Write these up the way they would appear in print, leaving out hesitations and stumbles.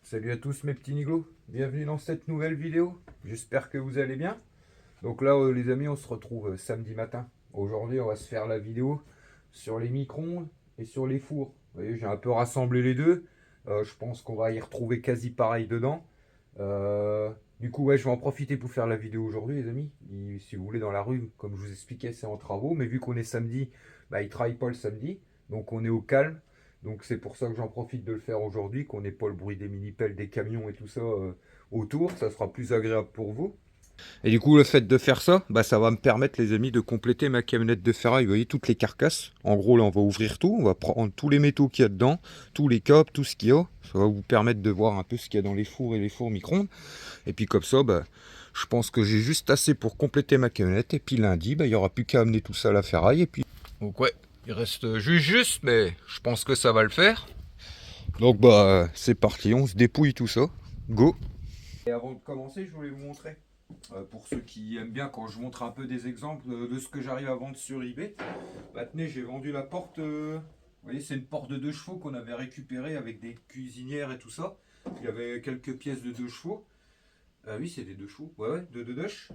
Salut à tous mes petits niglos, bienvenue dans cette nouvelle vidéo, j'espère que vous allez bien. Donc là les amis on se retrouve samedi matin. Aujourd'hui on va se faire la vidéo sur les micro-ondes et sur les fours. Vous voyez j'ai un peu rassemblé les deux, je pense qu'on va y retrouver quasi pareil dedans. Du coup ouais je vais en profiter pour faire la vidéo aujourd'hui les amis. Si vous voulez dans la rue, comme je vous expliquais c'est en travaux, mais vu qu'on est samedi, bah, ils ne travaillent pas le samedi, donc on est au calme. Donc c'est pour ça que j'en profite de le faire aujourd'hui, qu'on n'ait pas le bruit des mini-pelles, des camions et tout ça autour, ça sera plus agréable pour vous. Et du coup le fait de faire ça, bah, ça va me permettre les amis de compléter ma camionnette de ferraille, vous voyez toutes les carcasses. En gros là on va ouvrir tout, on va prendre tous les métaux qu'il y a dedans, tous les câbles, tout ce qu'il y a. Ça va vous permettre de voir un peu ce qu'il y a dans les fours et les fours micro-ondes. Et puis comme ça, bah, je pense que j'ai juste assez pour compléter ma camionnette. Et puis lundi, bah, il n'y aura plus qu'à amener tout ça à la ferraille. Et puis... Donc ouais, il reste juste, mais je pense que ça va le faire. Donc bah c'est parti, on se dépouille tout ça. Go. Et avant de commencer, je voulais vous montrer, pour ceux qui aiment bien quand je montre un peu des exemples de ce que j'arrive à vendre sur eBay. Bah tenez, j'ai vendu la porte, vous voyez c'est une porte de 2 chevaux qu'on avait récupérée avec des cuisinières et tout ça. Il y avait quelques pièces de 2 chevaux. Ah oui, c'est des 2 chevaux, ouais, ouais, de 2 Dutch.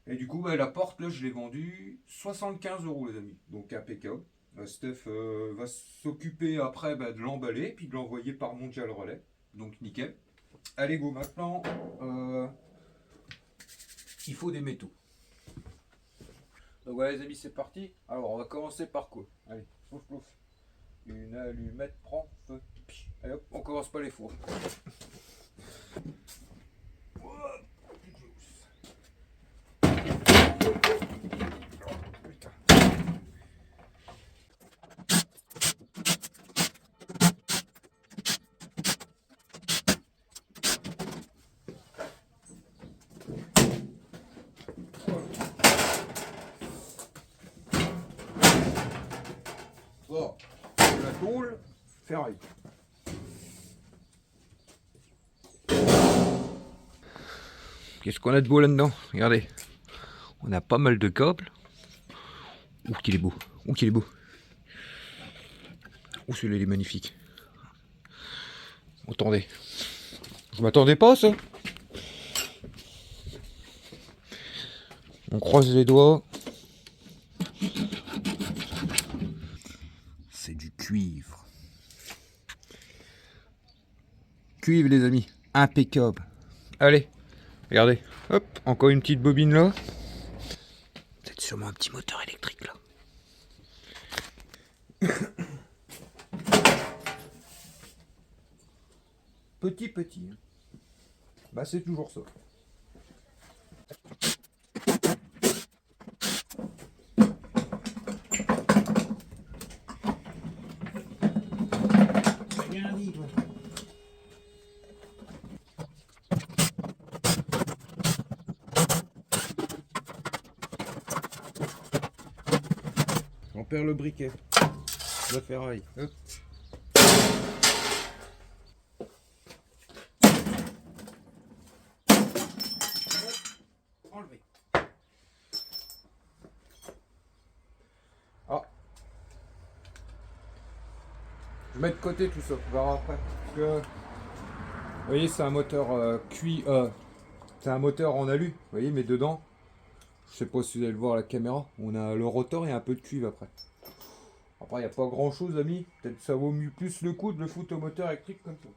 Et du coup, bah, la porte, là, je l'ai vendue 75 € les amis. Donc impeccable. Steph va s'occuper après bah, de l'emballer, puis de l'envoyer par Mondial Relais. Donc nickel. Allez, go, maintenant, il faut des métaux. Donc voilà les amis, c'est parti. Alors, on va commencer par quoi? Allez, plouf plouf. Une allumette prend feu. Allez hop, on commence par les fours. Bon, la tôle, ferraille. Qu'est-ce qu'on a de beau là-dedans? Regardez, on a pas mal de câbles. Ouh qu'il est beau, ouh qu'il est beau. Ouh celui-là il est magnifique. Attendez, je m'attendais pas à ça. On croise les doigts. C'est du cuivre. Cuivre les amis, impeccable. Allez, regardez, hop, encore une petite bobine là. C'est sûrement un petit moteur électrique là. Petit. Hein. Bah c'est toujours ça. Rien dit toi. On perd le briquet. La ferraille. Hop. Enlevé. Ah. Je mets de côté tout ça, on verra après. Parce que, vous voyez, c'est un moteur c'est un moteur en alu, vous voyez, mais dedans, je sais pas si vous allez le voir à la caméra, on a le rotor et un peu de cuivre après. Après, il n'y a pas grand chose, amis. Peut-être ça vaut mieux plus le coup de le foutre au moteur électrique comme ça.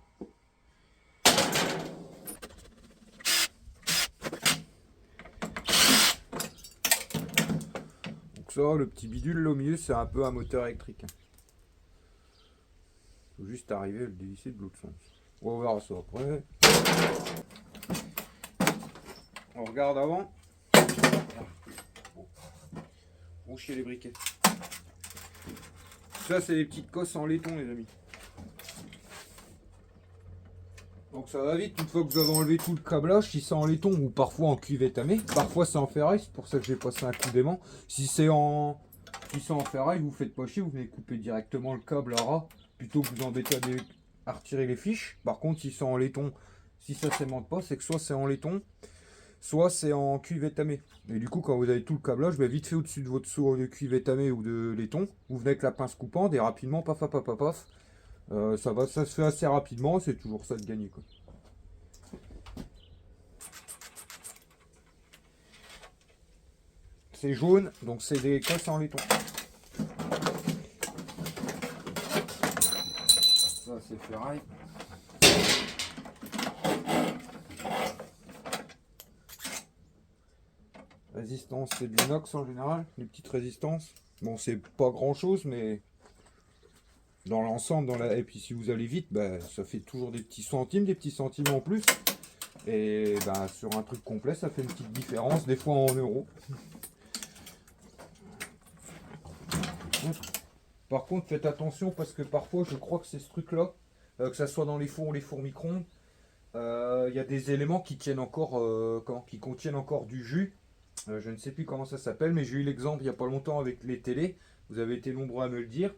Donc ça, le petit bidule là, au milieu, c'est un peu un moteur électrique. Faut juste arriver à le dévisser de l'autre sens. On verra ça après. On regarde avant. On chie les briquets. Ça, c'est des petites cosses en laiton, les amis. Donc ça va vite, une fois que vous avez enlevé tout le câblage, si c'est en laiton ou parfois en cuivre étamé, parfois c'est en ferraille, c'est pour ça que j'ai passé un coup d'aimant. Si c'est en ferraille, vous faites pas chier, vous venez couper directement le câble à ras, plutôt que vous embêter à retirer les fiches. Par contre, si c'est en laiton, si ça s'aimante pas, c'est que soit c'est en laiton, soit c'est en cuivre étamé. Et du coup, quand vous avez tout le câblage, bah, vite fait au-dessus de votre seau de cuivre étamé ou de laiton, vous venez avec la pince coupante et rapidement, paf, paf, paf, paf, paf, Ça se fait assez rapidement, c'est toujours ça de gagner, quoi. C'est jaune, donc c'est des cosses en laiton. Ça c'est ferraille. Résistance, c'est de l'inox en général, les petites résistances. Bon, c'est pas grand chose, mais dans l'ensemble, et puis si vous allez vite, bah, ça fait toujours des petits centimes en plus. Et bah, sur un truc complet, ça fait une petite différence, des fois en euros. Par contre, faites attention parce que parfois, je crois que c'est ce truc-là, que ça soit dans les fours ou les fours micro-ondes, il y a des éléments qui tiennent encore, qui contiennent encore du jus. Je ne sais plus comment ça s'appelle, mais j'ai eu l'exemple il n'y a pas longtemps avec les télés. Vous avez été nombreux à me le dire.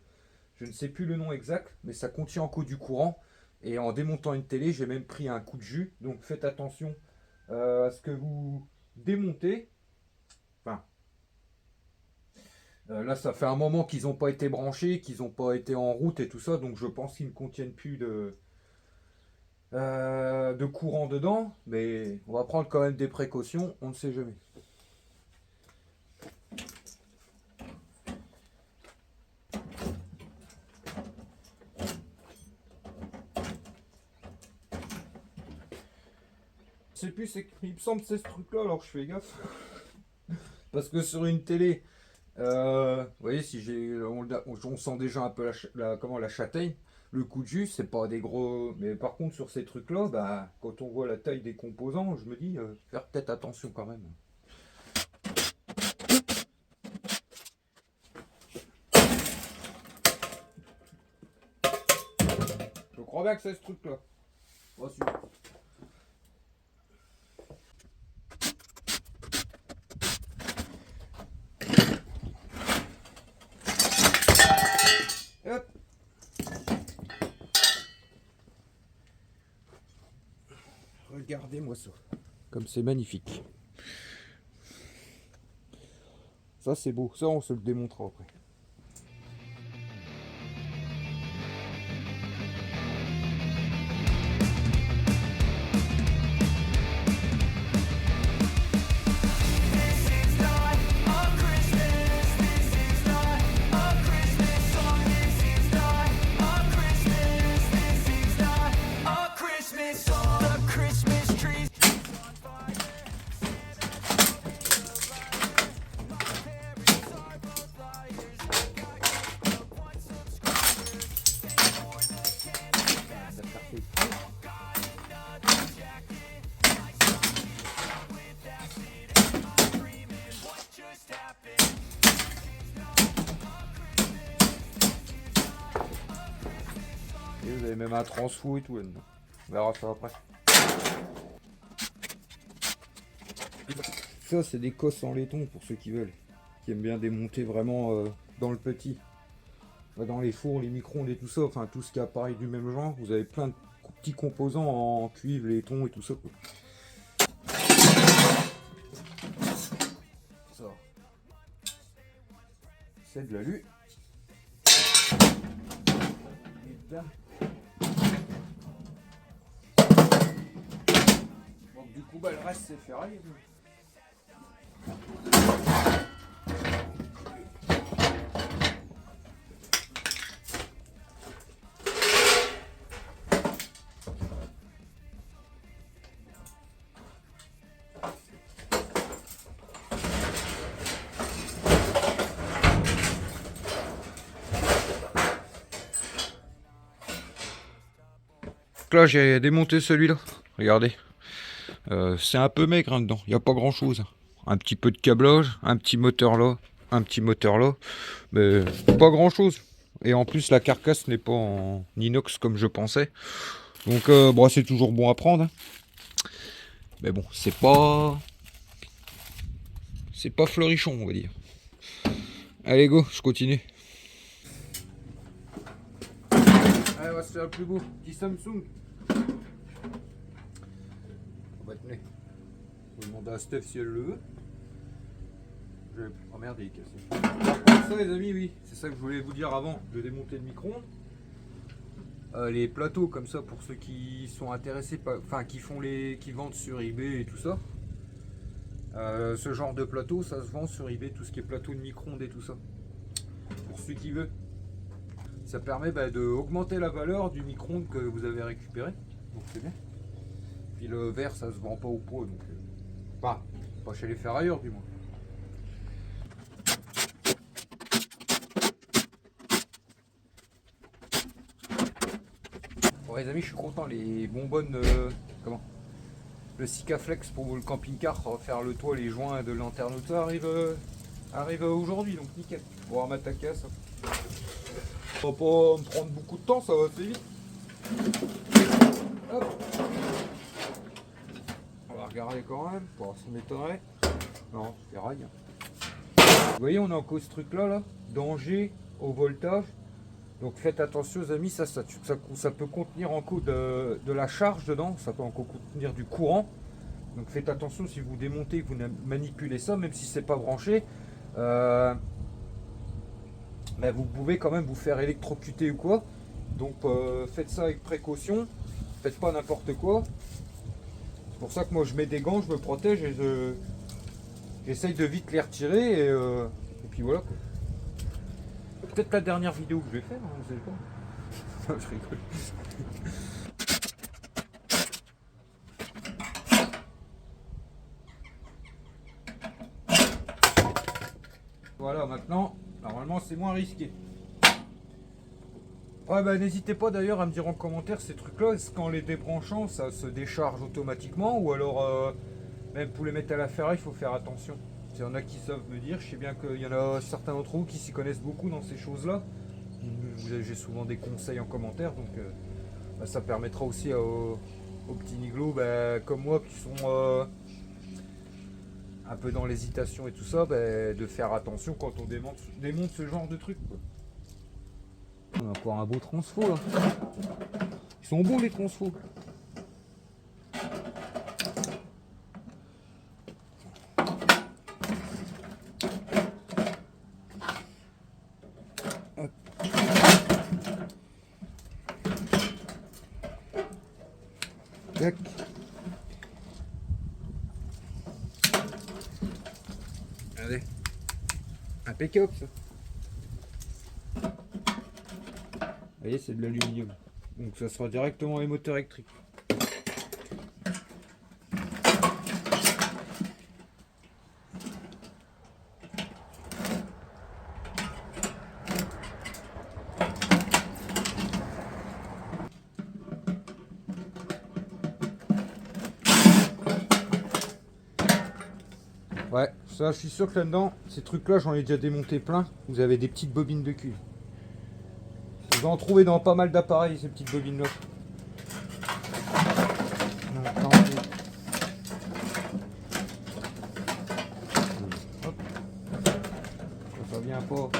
Je ne sais plus le nom exact, mais ça contient encore du courant. Et en démontant une télé, j'ai même pris un coup de jus. Donc faites attention à ce que vous démontez. Enfin, là, ça fait un moment qu'ils n'ont pas été branchés, qu'ils n'ont pas été en route et tout ça. Donc je pense qu'ils ne contiennent plus de courant dedans. Mais on va prendre quand même des précautions. On ne sait jamais. Je sais plus, il me semble que c'est ce truc là, alors je fais gaffe. Parce que sur une télé, vous voyez, si on sent déjà un peu la châtaigne, le coup de jus, c'est pas des gros. Mais par contre, sur ces trucs là, bah, quand on voit la taille des composants, je me dis, faire peut-être attention quand même. Je crois bien que c'est ce truc là. Pas sûr. Hop. Regardez-moi ça. Comme c'est magnifique. Ça c'est beau. Ça on se le démontrera après. Et vous avez même un transfo et tout là-dedans. On verra ça après. Ça, c'est des cosses en laiton pour ceux qui veulent. Qui aiment bien démonter vraiment dans le petit. Dans les fours, les micro-ondes et tout ça. Enfin, tout ce qui est appareil du même genre. Vous avez plein de petits composants en cuivre, laiton et tout ça, quoi. Ça. C'est de l'alu. Donc du coup, bah, le reste c'est ferraille. Là j'ai démonté celui-là, regardez, c'est un peu maigre hein, dedans, il n'y a pas grand chose, un petit peu de câblage, un petit moteur là, mais pas grand chose, et en plus la carcasse n'est pas en inox comme je pensais, donc bon, c'est toujours bon à prendre, hein. Mais bon, c'est pas fleurichon on va dire. Allez go, je continue. Allez, on va se faire le plus beau, petit Samsung. On va tenir. On va demander à Steph si elle le veut. Oh merde, il est cassé. Par contre, ça les amis, oui, c'est ça que je voulais vous dire avant de démonter le micro-ondes. les plateaux comme ça pour ceux qui sont intéressés, enfin qui vendent sur eBay et tout ça. Ce genre de plateau, ça se vend sur eBay, tout ce qui est plateau de micro-ondes et tout ça. Pour ceux qui veulent. Ça permet d'augmenter la valeur du micro-ondes que vous avez récupéré. Donc c'est bien. Puis le verre, ça se vend pas au pot. Donc, pas chez les ferrailleurs du moins. Bon les amis, je suis content. Les bonbonnes, le Sikaflex pour le camping-car, faire le toit, les joints de lanterne auto arrive aujourd'hui, donc nickel. On va m'attaquer à ça. Ça va pas me prendre beaucoup de temps, ça va assez vite. Hop. On va regarder quand même, pour voir si ça m'étonnerait. Non, c'est rail. Vous voyez, on a encore ce truc là, danger au voltage. Donc faites attention les amis, ça peut contenir encore de la charge dedans, ça peut encore contenir du courant. Donc faites attention si vous démontez, que vous manipulez ça, même si c'est pas branché. Mais vous pouvez quand même vous faire électrocuter ou quoi. Donc faites ça avec précaution, faites pas n'importe quoi. C'est pour ça que moi je mets des gants, je me protège et j'essaye de vite les retirer et puis voilà quoi. Peut-être la dernière vidéo que je vais faire, hein, vous savez pas. Je rigole. Voilà, maintenant, normalement c'est moins risqué. Ouais, n'hésitez pas d'ailleurs à me dire en commentaire ces trucs-là, est-ce qu'en les débranchant, ça se décharge automatiquement ou alors même pour les mettre à la ferraille, il faut faire attention. Il y en a qui savent me dire, je sais bien qu'il y en a certains d'entre vous qui s'y connaissent beaucoup dans ces choses-là. J'ai souvent des conseils en commentaire, donc ça permettra aussi aux petits niglos comme moi qui sont un peu dans l'hésitation et tout ça, de faire attention quand on démonte ce genre de truc, quoi. On a encore un beau transfo là. Ils sont beaux les transfos. Tac. Allez. Impeccable ça. Vous voyez, c'est de l'aluminium. Donc ça sera directement les moteurs électriques. Ouais, ça je suis sûr que là-dedans, ces trucs-là, j'en ai déjà démonté plein. Vous avez des petites bobines de cuivre. Vous en trouvez dans pas mal d'appareils, ces petites bobines-là. Hop. Ça vient pas. Bon,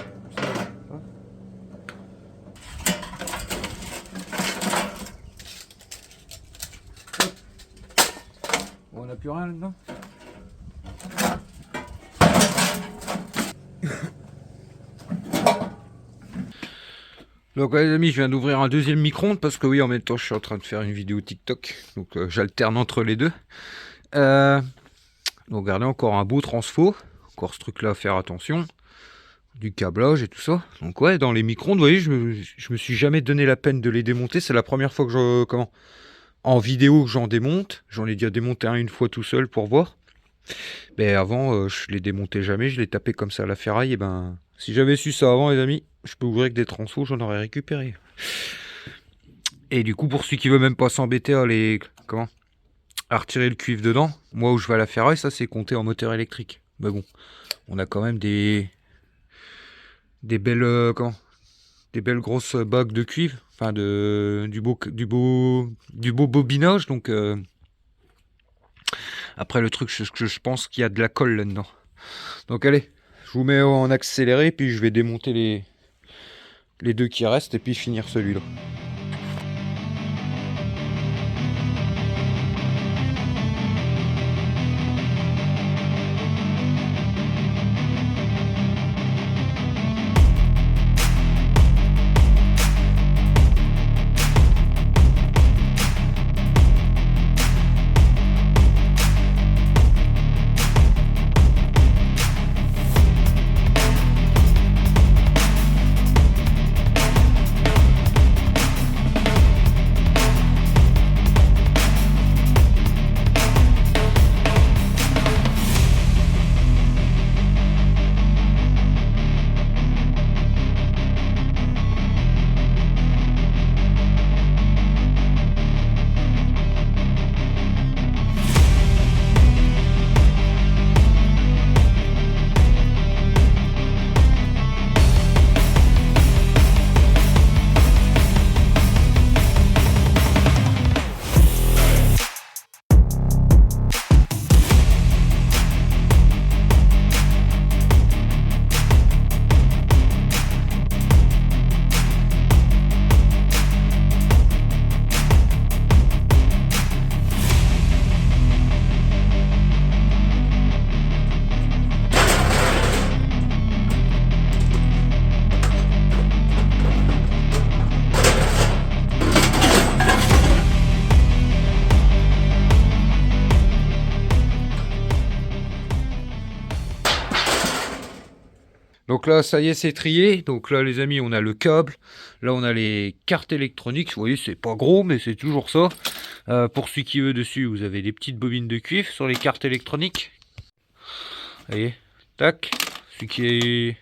on n'a plus rien là-dedans. Donc les amis, je viens d'ouvrir un deuxième micro-ondes parce que oui, en même temps je suis en train de faire une vidéo TikTok, donc j'alterne entre les deux. Donc regardez, encore un beau transfo, encore ce truc là à faire attention, du câblage et tout ça. Donc ouais, dans les micro-ondes, vous voyez, je me suis jamais donné la peine de les démonter, c'est la première fois que en vidéo que j'en démonte. J'en ai déjà démonté une fois tout seul pour voir. Mais avant, je les démontais jamais, je les tapais comme ça à la ferraille. Et si j'avais su ça avant, les amis, je peux ouvrir avec des transfos, j'en aurais récupéré. Et du coup, pour ceux qui veulent même pas s'embêter à retirer le cuivre dedans, moi où je vais à la ferraille, ça c'est compté en moteur électrique. Mais bon, on a quand même des belles des belles grosses bagues de cuivre, enfin du beau bobinage. Donc après le truc, je pense qu'il y a de la colle là-dedans. Donc allez, je vous mets en accéléré, puis je vais démonter les deux qui restent et puis finir celui-là. Donc là, ça y est, c'est trié. Donc là, les amis, on a le câble. Là, on a les cartes électroniques. Vous voyez, c'est pas gros, mais c'est toujours ça. Pour celui qui veut dessus, vous avez des petites bobines de cuivre sur les cartes électroniques. Vous voyez, tac. Celui qui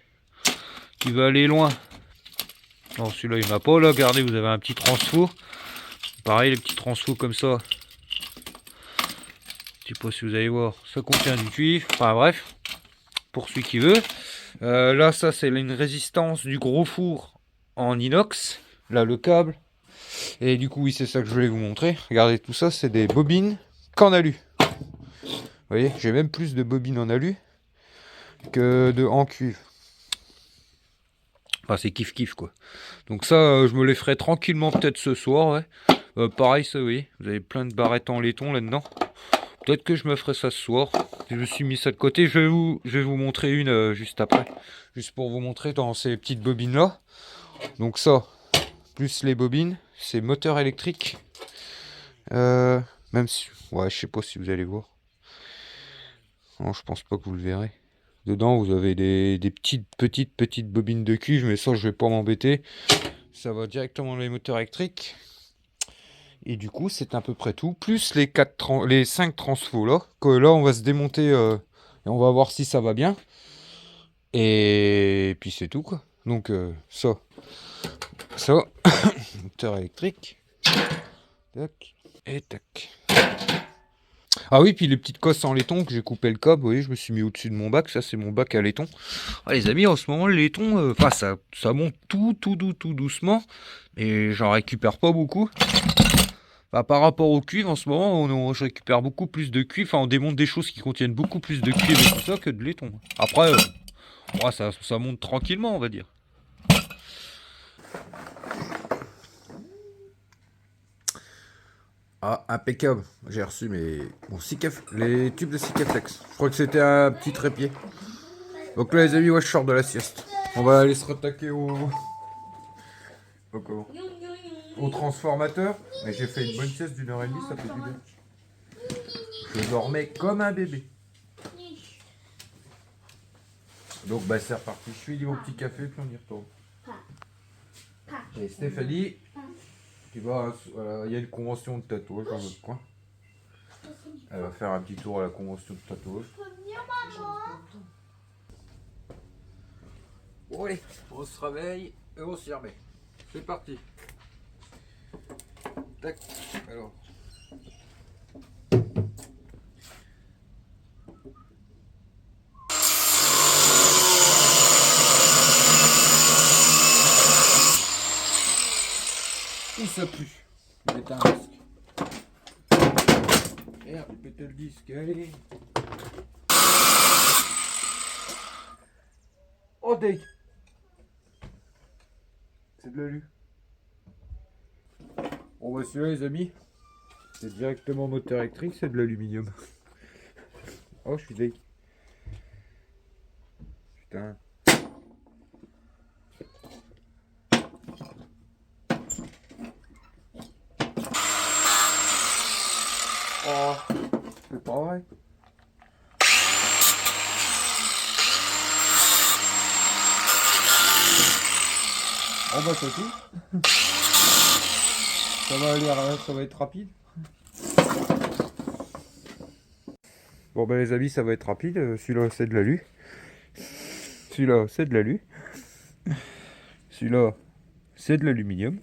veut aller loin. Non, celui-là, il n'y en a pas. Là, regardez, vous avez un petit transfo. Pareil, les petits transfos comme ça. Je sais pas si vous allez voir. Ça contient du cuivre. Enfin, bref. Pour celui qui veut. Là, ça, c'est une résistance du gros four en inox. Là, le câble. Et du coup, oui, c'est ça que je voulais vous montrer. Regardez, tout ça, c'est des bobines qu'en alu. Vous voyez, j'ai même plus de bobines en alu que en cuivre. Enfin, c'est kiff-kiff, quoi. Donc ça, je me les ferai tranquillement peut-être ce soir, ouais. Pareil, ça, oui. Vous avez plein de barrettes en laiton là-dedans. Peut-être que je me ferai ça ce soir. Je me suis mis ça de côté. Je vais vous montrer une juste après. Juste pour vous montrer dans ces petites bobines-là. Donc ça, plus les bobines, c'est moteur électrique. Même si... Ouais, je sais pas si vous allez voir. Non, je pense pas que vous le verrez. Dedans, vous avez des petites bobines de cuivre. Mais ça, je vais pas m'embêter. Ça va directement dans les moteurs électriques. Et du coup, c'est à peu près tout. Plus les 5 transfos là. Que là, on va se démonter et on va voir si ça va bien. Et puis c'est tout, quoi. Donc ça, moteur électrique. Tac. Et tac. Ah oui, puis les petites cosses en laiton que j'ai coupé le câble. Vous voyez, je me suis mis au-dessus de mon bac. Ça, c'est mon bac à laiton. Ah, les amis, en ce moment, le laiton, enfin, ça monte tout doucement. Et j'en récupère pas beaucoup. Bah, par rapport au cuivre, en ce moment, je récupère beaucoup plus de cuivre. Enfin, on démonte des choses qui contiennent beaucoup plus de cuivre et tout ça que de laiton. Après, ouais, ça monte tranquillement, on va dire. Ah, impeccable. J'ai reçu les tubes de Sikaflex. Je crois que c'était un petit trépied. Donc là, les amis, ouais, je sors de la sieste. On va aller se retaquer au transformateur. Mais j'ai fait une bonne sieste d'1h30, ça fait du bien. Je dormais comme un bébé. Donc bah c'est reparti, je fais mon petit café puis on y retourne. Et Stéphanie, tu vas, il y a une convention de tatouage dans notre coin. Elle va faire un petit tour à la convention de tatouage. Bon allez, on se réveille et on s'y remet. C'est parti. Tac, alors. Où ça pue? Je vais mettre un masque. Merde, j'ai pété le disque, allez. Oh deg. C'est de l'alu. Bon bah celui-là les amis, c'est directement moteur électrique, c'est de l'aluminium. Oh je suis deg. Putain. Oh, c'est pas vrai. Oh bah c'est tout. Ça va être rapide. Bon bah les amis, ça va être rapide. Celui-là c'est de l'alu. Celui-là c'est de l'alu. Celui-là c'est de l'aluminium.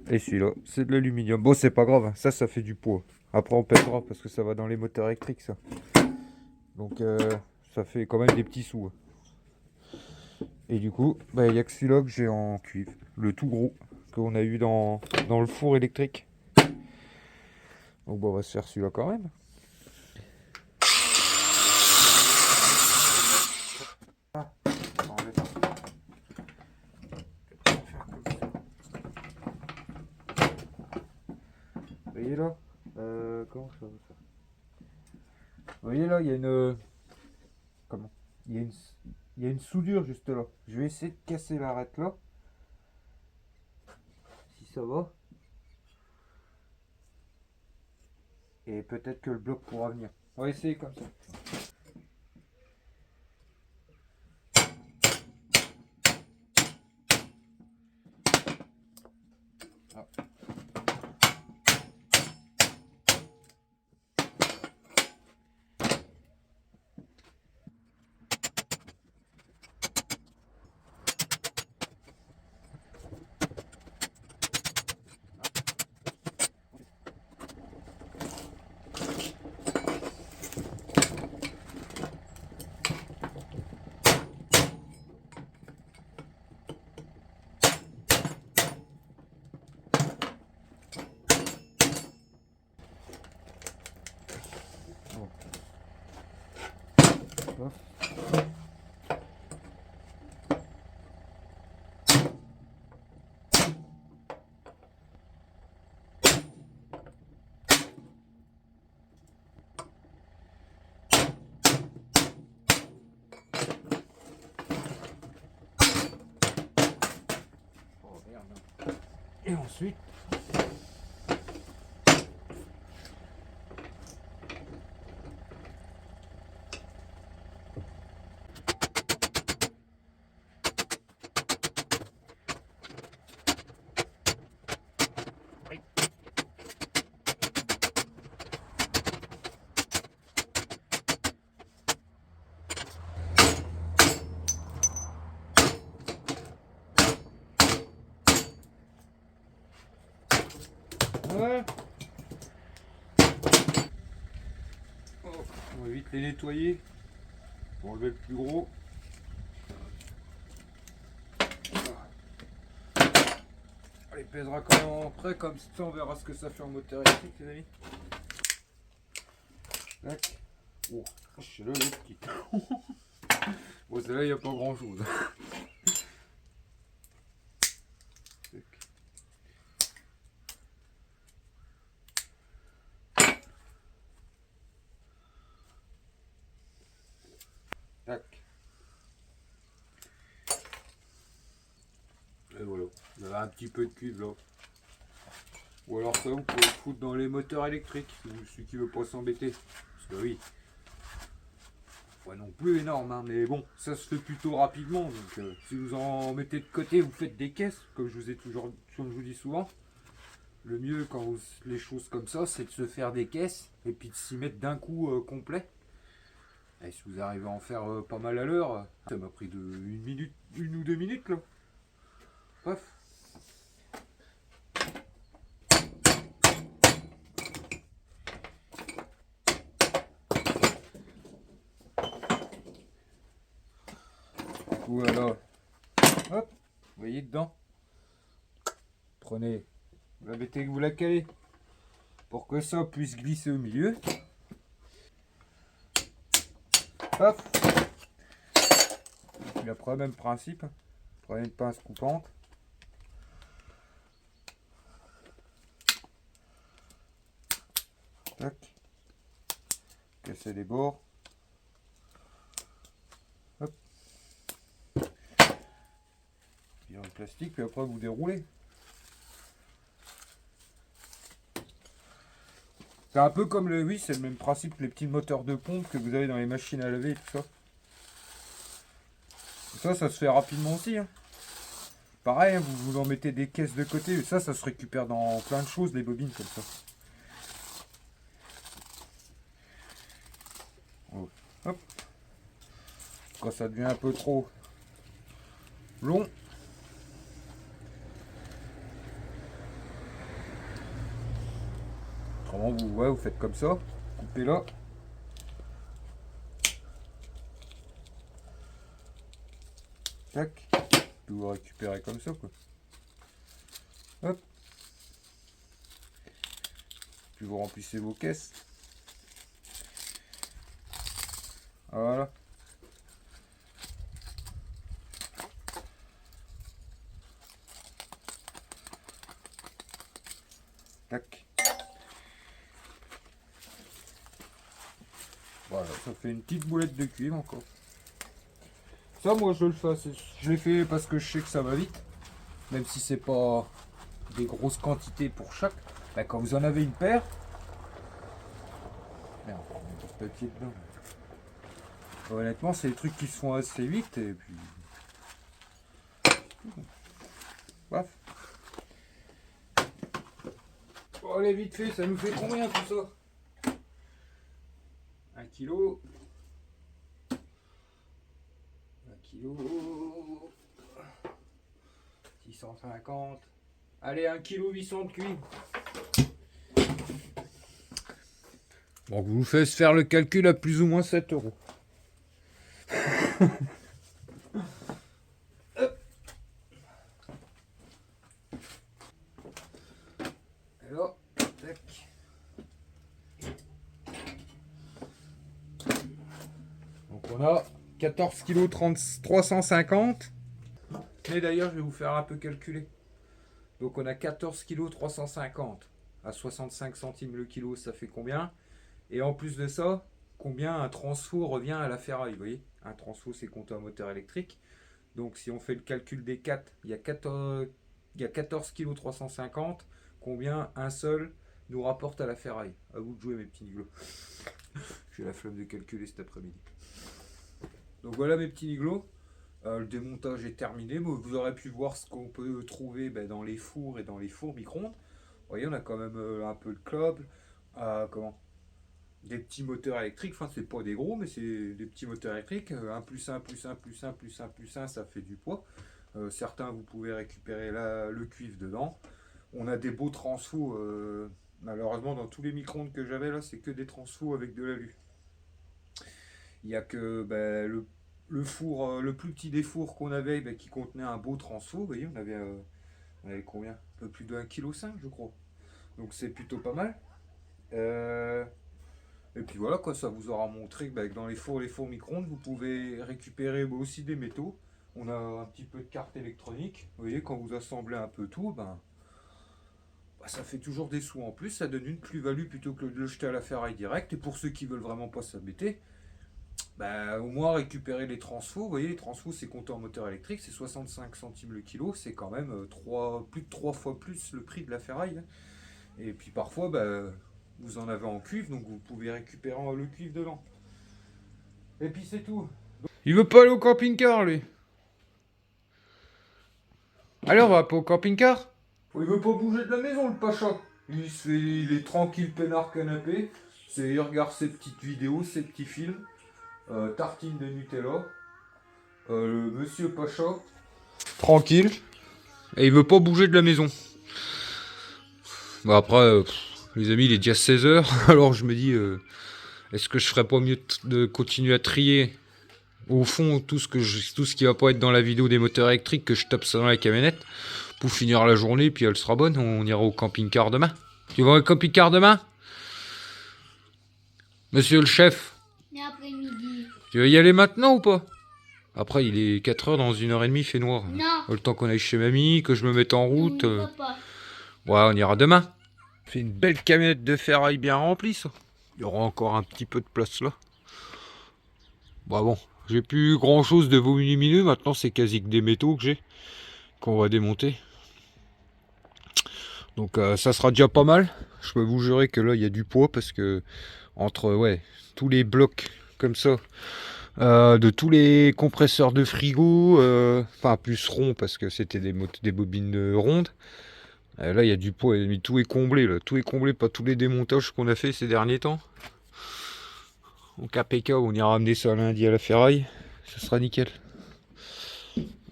Et celui-là c'est de l'aluminium. Bon c'est pas grave, hein. Ça fait du poids. Après on pèsera parce que ça va dans les moteurs électriques ça. Donc ça fait quand même des petits sous. Et du coup, bah, il n'y a que celui-là que j'ai en cuivre. Le tout gros qu'on a eu dans le four électrique. Donc bon, on va se faire celui-là quand même. Ah, vous voyez là, comment ça va faire? Vous voyez là, il y a une... Comment? Il y a une soudure juste là. Je vais essayer de casser l'arête là. Si ça va. Et peut-être que le bloc pourra venir. On va essayer comme ça. Hop. Oh merde. Et ensuite, voilà. Oh, on va vite les nettoyer. On va enlever le plus gros. On les pèsera quand même en près, comme ça on verra ce que ça fait en moteur électrique, les amis. Tac. Oh, je le petit. Bon, celle-là, il n'y a pas grand chose. Tac. Et voilà. Vous avez un petit peu de cuivre là. Ou alors ça, vous pouvez le foutre dans les moteurs électriques, celui qui veut pas s'embêter. Parce que oui, pas non plus énorme, hein, mais bon, ça se fait plutôt rapidement. Donc si vous en mettez de côté, vous faites des caisses, comme je vous dis souvent. Le mieux quand les choses comme ça, c'est de se faire des caisses et puis de s'y mettre d'un coup complet. Et si vous arrivez à en faire pas mal à l'heure, ça m'a pris une ou deux minutes là. Paf. Voilà. Hop, vous voyez dedans. Prenez, vous la mettez, vous la calez pour que ça puisse glisser au milieu. Hop. Et après, même principe. Prenez une pince coupante. Tac. Cassez les bords. Hop. Virez le plastique, puis après vous déroulez. C'est un peu comme oui, c'est le même principe que les petits moteurs de pompe que vous avez dans les machines à laver et tout ça. Ça se fait rapidement aussi. Hein. Pareil, hein, vous en mettez des caisses de côté. Ça se récupère dans plein de choses, les bobines comme ça. Hop. Quand ça devient un peu trop long, autrement vous faites comme ça, coupez là. Tac. Puis vous récupérez comme ça quoi. Hop. Puis vous remplissez vos caisses. Voilà. Tac. Voilà, ça fait une petite boulette de cuivre encore. Ça, moi, je le fais. Je l'ai fait parce que je sais que ça va vite. Même si c'est pas des grosses quantités pour chaque. Bah, quand vous en avez une paire. Merde, on met du papier dedans. Honnêtement, c'est des trucs qui se font assez vite. Et puis. Bref. Bon, allez, vite fait, ça nous fait combien tout ça? 1 kg. 1 kg. 650. Allez, 1 kg 800 de cuivre. Donc, vous faites faire le calcul à plus ou moins 7 euros. Alors, tac. Donc on On a 14 kg 350. Et d'ailleurs, je vais vous faire un peu calculer. Donc on a 14 kg 350 à 65 centimes le kilo, ça fait combien? Et en plus de ça, combien un transfo revient à la ferraille, vous voyez? Un transfo, c'est compté en moteur électrique. Donc si on fait le calcul des 4, il y a 14 kg 350. Combien un seul nous rapporte à la ferraille? À vous de jouer, mes petits niglos. J'ai la flemme de calculer cet après-midi. Donc voilà, mes petits niglos. Le démontage est terminé. Vous aurez pu voir ce qu'on peut trouver dans les fours et dans les fours micro-ondes. Vous voyez, on a quand même un peu de câble. Des petits moteurs électriques. Enfin, c'est pas des gros, mais c'est des petits moteurs électriques. 1 plus 1 plus 1 plus 1 plus 1 plus 1, ça fait du poids. Certains, vous pouvez récupérer le cuivre dedans. On a des beaux transfos. Malheureusement, dans tous les micro-ondes que j'avais là, c'est que des transfos avec de l'alu. Il n'y a que le four, le plus petit des fours qu'on avait qui contenait un beau transfo. Vous voyez, on avait combien? Un peu plus de 1,5 kg, je crois. Donc c'est plutôt pas mal. Et puis voilà, quoi, ça vous aura montré que dans les fours micro-ondes, vous pouvez récupérer aussi des métaux. On a un petit peu de carte électronique. Vous voyez, quand vous assemblez un peu tout, ça fait toujours des sous en plus. Ça donne une plus-value plutôt que de le jeter à la ferraille direct. Et pour ceux qui veulent vraiment pas s'embêter, au moins récupérer les transfos. Vous voyez, les transfos, c'est compté en moteur électrique, c'est 65 centimes le kilo. C'est quand même plus de 3 fois plus le prix de la ferraille. Et puis parfois, vous en avez en cuivre, donc vous pouvez récupérer le cuivre dedans. Et puis c'est tout. Il veut pas aller au camping-car, lui. Allez, on va pas au camping-car. Il veut pas bouger de la maison, le Pacha. Il est tranquille, peinard, canapé. Il regarde ses petites vidéos, ses petits films. Tartine de Nutella. Le monsieur Pacha. Tranquille. Et il veut pas bouger de la maison. Après, les amis, il est déjà 16h. Alors je me dis, est-ce que je ferais pas mieux de continuer à trier au fond tout ce qui va pas être dans la vidéo des moteurs électriques, que je tape ça dans la camionnette pour finir la journée, puis elle sera bonne. On ira au camping-car demain. Tu vas au camping-car demain, monsieur le chef? L'après-midi. Tu veux y aller maintenant ou pas? Après, il est 4h, dans 1h30, il fait noir. Non. Le temps qu'on aille chez mamie, que je me mette en route. Non, papa. Ouais, on ira demain. C'est une belle camionnette de ferraille bien remplie, ça. Il y aura encore un petit peu de place là. Bon, j'ai plus grand chose de volumineux. Maintenant, c'est quasi que des métaux que j'ai, qu'on va démonter. Donc, ça sera déjà pas mal. Je peux vous jurer que là, il y a du poids parce que entre tous les blocs comme ça, de tous les compresseurs de frigo, enfin plus ronds parce que c'était des bobines rondes. Là, il y a du poids, mais tout est comblé. Là. Tout est comblé par tous les démontages qu'on a fait ces derniers temps. Donc APK, on ira ramener ça lundi à la ferraille. Ça sera nickel.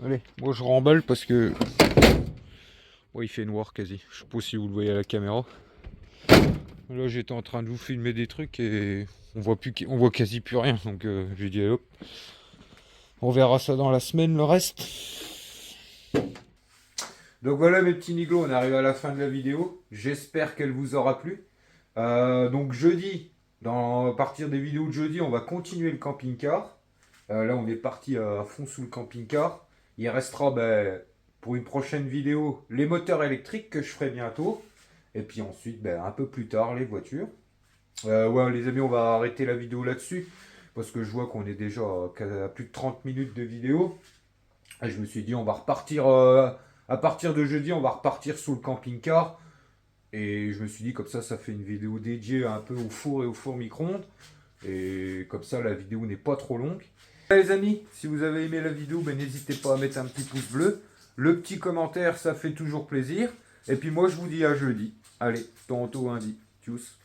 Allez, moi je remballe parce que... il fait noir quasi. Je sais pas si vous le voyez à la caméra. Là, j'étais en train de vous filmer des trucs et on voit quasi plus rien. Donc j'ai dit, allez, hop. On verra ça dans la semaine, le reste. Donc voilà, mes petits niglos, on arrive à la fin de la vidéo. J'espère qu'elle vous aura plu. Donc jeudi, à partir des vidéos de jeudi, on va continuer le camping-car. Là, on est parti à fond sous le camping-car. Il restera pour une prochaine vidéo les moteurs électriques que je ferai bientôt. Et puis ensuite, un peu plus tard, les voitures. Les amis, on va arrêter la vidéo là-dessus. Parce que je vois qu'on est déjà à plus de 30 minutes de vidéo. Et je me suis dit, on va repartir... à partir de jeudi, on va repartir sous le camping-car. Et je me suis dit, comme ça fait une vidéo dédiée un peu au four et au four micro-ondes. Et comme ça, la vidéo n'est pas trop longue. Les amis, si vous avez aimé la vidéo, n'hésitez pas à mettre un petit pouce bleu. Le petit commentaire, ça fait toujours plaisir. Et puis moi, je vous dis à jeudi. Allez, tantôt lundi. Tchuss.